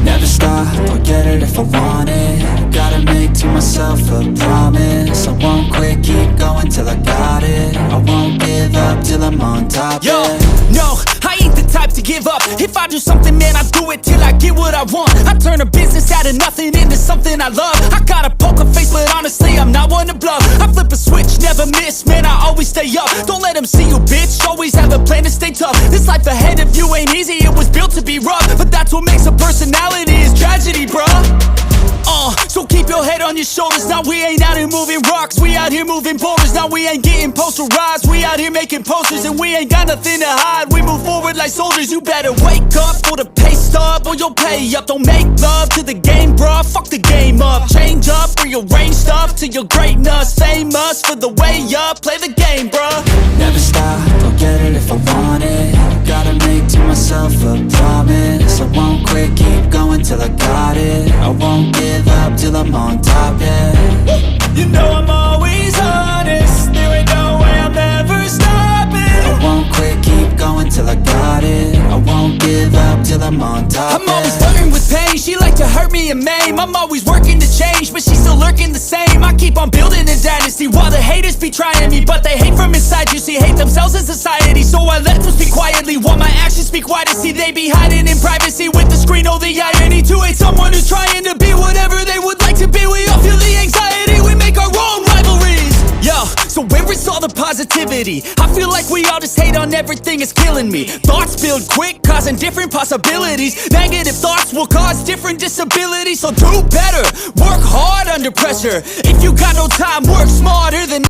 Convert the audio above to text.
Never stop, I'll get it if I want it. Gotta make to myself a promise. I won't quit, keep going till I got it. I won't give up till I'm on top. Yo, yeah. no, I ain't the type to give up. If I do something, man, I do it till I get what I want. I turn a business out of nothing into something I love. I got a poker face, but honestly, I'm not one to bluff. I flip a switch, never miss, man, I always stay up. Don't let them see you, bitch, always have a plan to stay tough. This life ahead of you ain't easy, it was built to be rough. But that's what makes a personality, is tragedy, bruh. So keep your head on your shoulders. Now we ain't out here moving rocks, we out here moving boulders. Now we ain't getting posterized, we out here making posters. And we ain't got nothing to hide, we move forward like soldiers. You better wake up for the pay stub, or you'll pay up. Don't make love to the game, bruh, fuck the game up. Change up, rearrange stuff to your greatness. Famous for the way up, play the game, bruh. Never stop, I'll get it if I want it. Gotta make to myself a promise. I won't quit, keep going till I got it. I won't give up till I'm on top, yeah. You know I'm always honest, there ain't no way I'm ever stopping. I won't quit, keep going till I got it. I won't give up till I'm on top, I'm always flirting with pain, she like to hurt me and maim. I'm always working to change, but she's still lurking the same. I keep on building a dynasty while the haters be trying me. But they hate from inside, you see, hate themselves in society. So I let them speak quietly while my actions speak wider. See, they be hiding in privacy with the screen, oh the irony. To hate someone who's trying to be whatever they would like to be. We all feel the anxiety, we make our own rivalries. Yo, so where is all the positivity? I feel like we all just hate on everything, it's killing me. Thoughts build quick, causing different possibilities. Negative thoughts will cause different disabilities. So do better, work hard under pressure. If you got no time, work smarter than